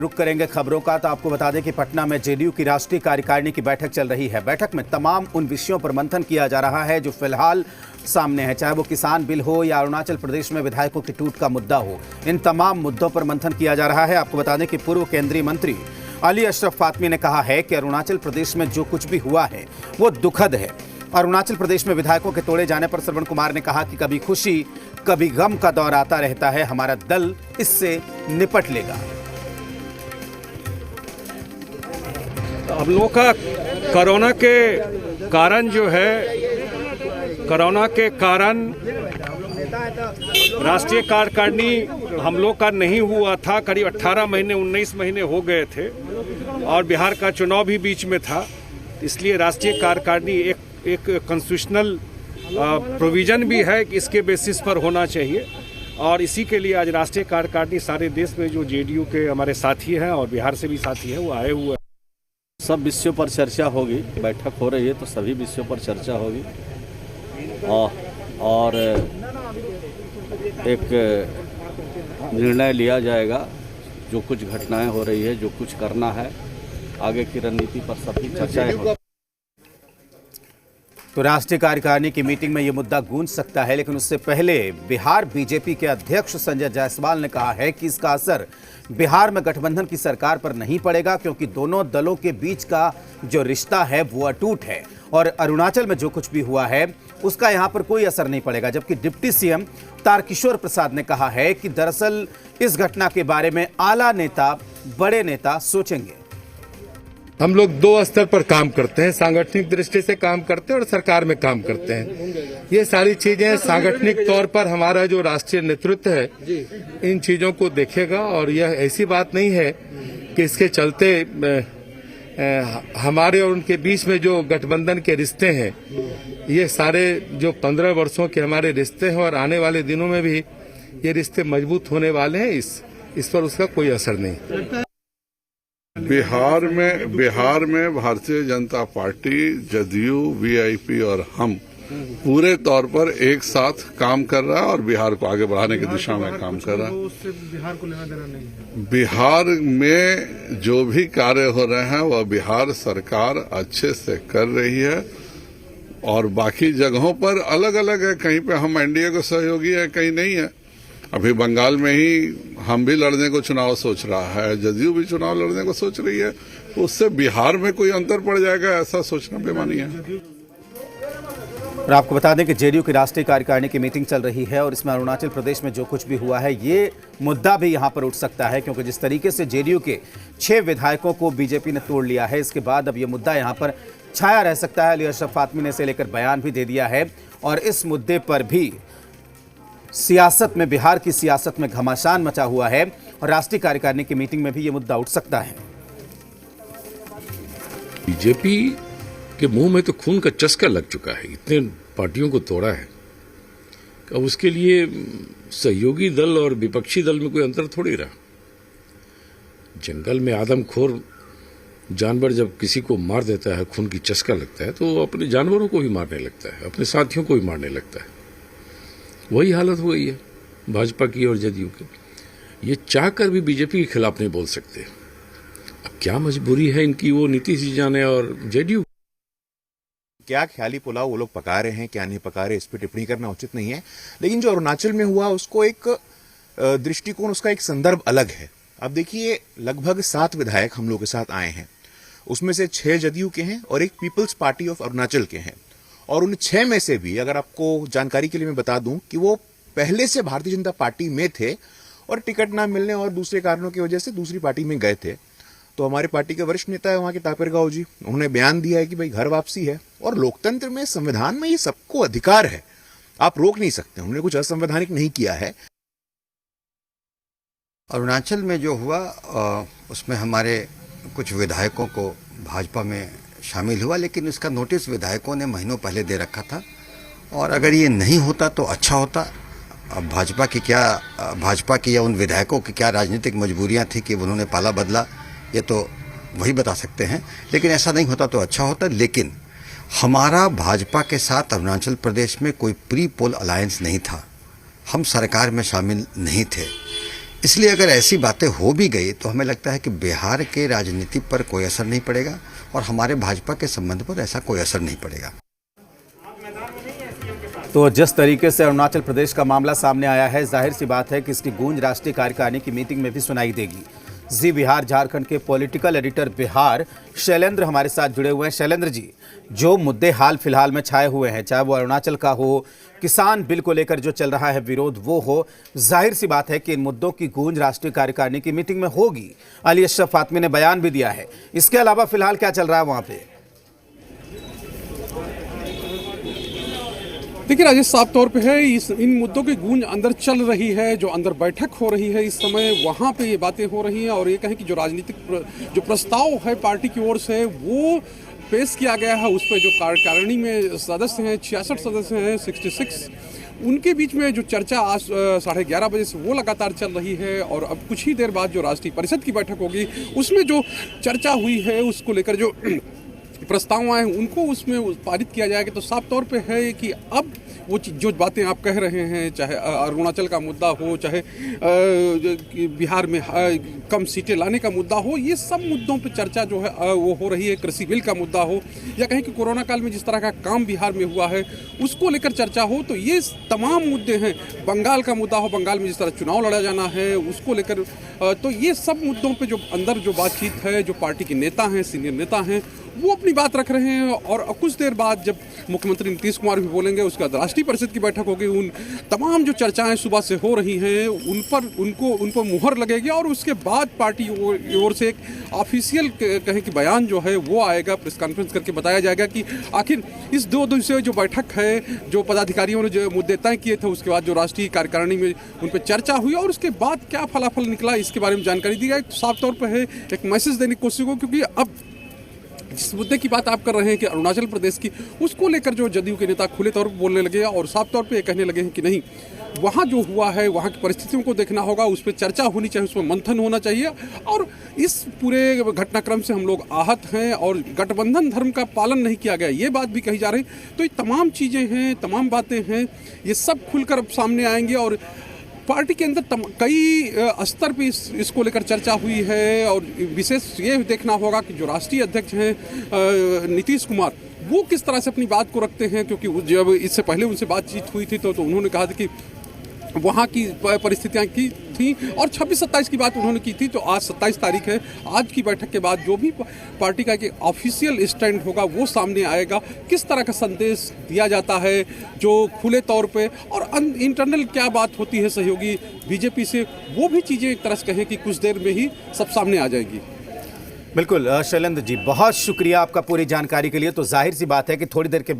रुक करेंगे खबरों का तो आपको बता दें कि पटना में जेडीयू की राष्ट्रीय कार्यकारिणी की बैठक चल रही है। बैठक में तमाम उन विषयों पर मंथन किया जा रहा है जो फिलहाल सामने है, चाहे वो किसान बिल हो या अरुणाचल प्रदेश में विधायकों की टूट का मुद्दा हो। इन तमाम मुद्दों पर मंथन किया जा रहा है। आपको बता दें कि पूर्व केंद्रीय मंत्री अली अशरफ फातमी ने कहा है कि अरुणाचल प्रदेश में जो कुछ भी हुआ है वो दुखद है। अरुणाचल प्रदेश में विधायकों के तोड़े जाने पर श्रवण कुमार ने कहा कि कभी खुशी कभी गम का दौर आता रहता है, हमारा दल इससे निपट लेगा। हम लोग का कोरोना के कारण जो है, कोरोना के कारण राष्ट्रीय कार्यकारिणी हम लोग का नहीं हुआ था। करीब 18 महीने 19 महीने हो गए थे और बिहार का चुनाव भी बीच में था। इसलिए राष्ट्रीय कार्यकारिणी एक कॉन्स्टिट्यूशनल प्रोविजन भी है कि इसके बेसिस पर होना चाहिए और इसी के लिए आज राष्ट्रीय कार्यकारिणी सारे देश में जो जेडीयू के हमारे साथी हैं और बिहार से भी साथी हैं वो आए हुए हैं। सब विषयों पर चर्चा होगी। बैठक हो रही है तो सभी विषयों पर चर्चा होगी और एक निर्णय लिया जाएगा। जो कुछ घटनाएं हो रही है, जो कुछ करना है, आगे की रणनीति पर सभी चर्चाएं होगी। तो राष्ट्रीय कार्यकारिणी की मीटिंग में यह मुद्दा गूंज सकता है, लेकिन उससे पहले बिहार बीजेपी के अध्यक्ष संजय जायसवाल ने कहा है कि इसका असर बिहार में गठबंधन की सरकार पर नहीं पड़ेगा, क्योंकि दोनों दलों के बीच का जो रिश्ता है वो अटूट है और अरुणाचल में जो कुछ भी हुआ है उसका यहां पर कोई असर नहीं पड़ेगा। जबकि डिप्टी सीएम तारकिशोर प्रसाद ने कहा है कि दरअसल इस घटना के बारे में आला नेता, बड़े नेता सोचेंगे। हम लोग दो स्तर पर काम करते हैं, सांगठनिक दृष्टि से काम करते हैं और सरकार में काम करते हैं। ये सारी चीजें सांगठनिक तौर पर हमारा जो राष्ट्रीय नेतृत्व है इन चीजों को देखेगा और यह ऐसी बात नहीं है कि इसके चलते हमारे और उनके बीच में जो गठबंधन के रिश्ते हैं, ये सारे जो 15 वर्षों के हमारे रिश्ते हैं और आने वाले दिनों में भी ये रिश्ते मजबूत होने वाले हैं, इस पर उसका कोई असर नहीं। बिहार में भारतीय जनता पार्टी, जदयू, वीआईपी और हम पूरे तौर पर एक साथ काम कर रहा है और बिहार को आगे बढ़ाने की दिशा में काम कर रहा है। बिहार को लेना देना नहीं है। बिहार में जो भी कार्य हो रहे हैं वह बिहार सरकार अच्छे से कर रही है और बाकी जगहों पर अलग अलग है। कहीं पे हम एनडीए को सहयोगी है, कहीं नहीं है। अभी बंगाल में ही हम भी लड़ने को चुनाव सोच रहा है, जदयू भी चुनाव लड़ने को सोच रही है। उससे बिहार में कोई अंतर पड़ जाएगा ऐसा सोचना बेमानी है। और आपको बता दें कि जेडीयू की राष्ट्रीय कार्यकारिणी की मीटिंग चल रही है और इसमें अरुणाचल प्रदेश में जो कुछ भी हुआ है ये मुद्दा भी यहां पर उठ सकता है, क्योंकि जिस तरीके से जेडीयू के 6 विधायकों को बीजेपी ने तोड़ लिया है, इसके बाद अब ये मुद्दा यहां पर छाया रह सकता है। अली अशरफ फातमी ने इसे लेकर बयान भी दे दिया है और इस मुद्दे पर भी सियासत में, बिहार की सियासत में घमासान मचा हुआ है और राष्ट्रीय कार्यकारिणी की मीटिंग में भी ये मुद्दा उठ सकता है। बीजेपी के मुंह में तो खून का चस्का लग चुका है, इतने पार्टियों को तोड़ा है। अब उसके लिए सहयोगी दल और विपक्षी दल में कोई अंतर थोड़ी रहा। जंगल में आदमखोर जानवर जब किसी को मार देता है, खून की चस्का लगता है, तो वो अपने जानवरों को भी मारने लगता है, अपने साथियों को भी मारने लगता है। वही हालत हो गई है भाजपा की और जदयू की। ये चाहकर भी बीजेपी के खिलाफ नहीं बोल सकते। अब क्या मजबूरी है इनकी, वो नीतीश जी जाने और जेडीयू। क्या ख्याली पुलाव वो लोग पका रहे हैं, क्या नहीं पका रहे, इस पर टिप्पणी करना उचित नहीं है। लेकिन जो अरुणाचल में हुआ उसको एक दृष्टिकोण, उसका एक संदर्भ अलग है। अब देखिए, लगभग 7 विधायक हम लोग के साथ आए हैं, उसमें से 6 जदयू के हैं और एक पीपल्स पार्टी ऑफ अरुणाचल के हैं। और उन 6 में से भी अगर आपको जानकारी के लिए मैं बता दूं कि वो पहले से भारतीय जनता पार्टी में थे और टिकट ना मिलने और दूसरे कारणों की वजह से दूसरी पार्टी में गए थे। तो हमारे पार्टी के वरिष्ठ नेता है वहां के तापिरगांव जी, उन्होंने बयान दिया है कि भाई घर वापसी है और लोकतंत्र में, संविधान में ये सबको अधिकार है, आप रोक नहीं सकते। उन्होंने कुछ असंवैधानिक नहीं किया है। अरुणाचल में जो हुआ उसमें हमारे कुछ विधायकों को भाजपा में शामिल हुआ, लेकिन उसका नोटिस विधायकों ने महीनों पहले दे रखा था और अगर ये नहीं होता तो अच्छा होता। अब भाजपा की या उन विधायकों की क्या राजनीतिक मजबूरियां थी कि उन्होंने पाला बदला, ये तो वही बता सकते हैं। लेकिन ऐसा नहीं होता तो अच्छा होता। लेकिन हमारा भाजपा के साथ अरुणाचल प्रदेश में कोई प्री पोल अलायंस नहीं था, हम सरकार में शामिल नहीं थे। इसलिए अगर ऐसी बातें हो भी गई तो हमें लगता है कि बिहार के राजनीति पर कोई असर नहीं पड़ेगा और हमारे भाजपा के संबंध पर ऐसा कोई असर नहीं पड़ेगा। तो जिस तरीके से अरुणाचल प्रदेश का मामला सामने आया है, जाहिर सी बात है कि इसकी गूंज राष्ट्रीय कार्यकारिणी की मीटिंग में भी सुनाई देगी। जी बिहार झारखंड के पॉलिटिकल एडिटर बिहार शैलेंद्र हमारे साथ जुड़े हुए हैं। शैलेंद्र जी, जो मुद्दे हाल फिलहाल में छाए हुए हैं, चाहे वो अरुणाचल का हो, किसान बिल को लेकर जो चल रहा है विरोध वो हो, जाहिर सी बात है कि इन मुद्दों की गूंज राष्ट्रीय कार्यकारिणी की मीटिंग में होगी। अली अशरफ फातमी ने बयान भी दिया है। इसके अलावा फिलहाल क्या चल रहा है वहां पे? देखिए राजेश, साफ तौर पे है इन मुद्दों की गूंज अंदर चल रही है। जो अंदर बैठक हो रही है इस समय, वहाँ पे ये बातें हो रही हैं। और ये कहें कि जो राजनीतिक जो प्रस्ताव है पार्टी की ओर से वो पेश किया गया है, उस पर जो कार्यकारिणी में सदस्य हैं, 66 सदस्य हैं, 66, उनके बीच में जो चर्चा आज 11:30 बजे से वो लगातार चल रही है। और अब कुछ ही देर बाद जो राष्ट्रीय परिषद की बैठक होगी, उसमें जो चर्चा हुई है उसको लेकर जो प्रस्ताव आए उनको उसमें पारित किया जाएगा। तो साफ तौर पे है कि अब वो जो बातें आप कह रहे हैं, चाहे अरुणाचल का मुद्दा हो, चाहे बिहार में कम सीटें लाने का मुद्दा हो, ये सब मुद्दों पे चर्चा जो है वो हो रही है। कृषि बिल का मुद्दा हो, या कहें कि कोरोना काल में जिस तरह का काम बिहार में हुआ है उसको लेकर चर्चा हो, तो ये तमाम मुद्दे हैं। बंगाल का मुद्दा हो, बंगाल में जिस तरह चुनाव लड़ा जाना है उसको लेकर, तो ये सब मुद्दों पर जो अंदर जो बातचीत है, जो पार्टी के नेता हैं, सीनियर नेता हैं, वो अपनी बात रख रहे हैं। और कुछ देर बाद जब मुख्यमंत्री नीतीश कुमार भी बोलेंगे, उसके बाद राष्ट्रीय परिषद की बैठक होगी, उन तमाम जो चर्चाएं सुबह से हो रही हैं उन पर मुहर लगेगी। और उसके बाद पार्टी की ओर से एक ऑफिशियल कहें कि बयान जो है वो आएगा, प्रेस कॉन्फ्रेंस करके बताया जाएगा कि आखिर इस 2 दिवसीय जो बैठक है, जो पदाधिकारियों ने जो मुद्दे तय किए थे, उसके बाद जो राष्ट्रीय कार्यकारिणी में उन पर चर्चा हुई और उसके बाद क्या फलाफल निकला, इसके बारे में जानकारी दी गई। साफ तौर पर है एक मैसेज देने की कोशिश हो, क्योंकि अब जिस मुद्दे की बात आप कर रहे हैं कि अरुणाचल प्रदेश की, उसको लेकर जो जदयू के नेता खुले तौर पर बोलने लगे और साफ तौर पे कहने लगे हैं कि नहीं, वहाँ जो हुआ है वहाँ की परिस्थितियों को देखना होगा, उस पर चर्चा होनी चाहिए, उस पर मंथन होना चाहिए। और इस पूरे घटनाक्रम से हम लोग आहत हैं और गठबंधन धर्म का पालन नहीं किया गया, ये बात भी कही जा रही। तो ये तमाम चीज़ें हैं, तमाम बातें हैं, ये सब खुलकर अब सामने आएंगे। और पार्टी के अंदर कई स्तर पे इसको लेकर चर्चा हुई है। और विशेष ये देखना होगा कि जो राष्ट्रीय अध्यक्ष हैं नीतीश कुमार, वो किस तरह से अपनी बात को रखते हैं, क्योंकि जब इससे पहले उनसे बातचीत हुई थी तो उन्होंने कहा था कि वहाँ की परिस्थितियाँ की थी और 26-27 की बात उन्होंने की थी। तो आज 27 तारीख है, आज की बैठक के बाद जो भी पार्टी का एक ऑफिशियल स्टैंड होगा वो सामने आएगा। किस तरह का संदेश दिया जाता है जो खुले तौर पे, और इंटरनल क्या बात होती है सहयोगी बीजेपी से, वो भी चीज़ें एक तरह से कहें कि कुछ देर में ही सब सामने आ जाएगी। बिल्कुल शैलेंद्र जी, बहुत शुक्रिया आपका पूरी जानकारी के लिए। तो जाहिर सी बात है कि थोड़ी देर के बाद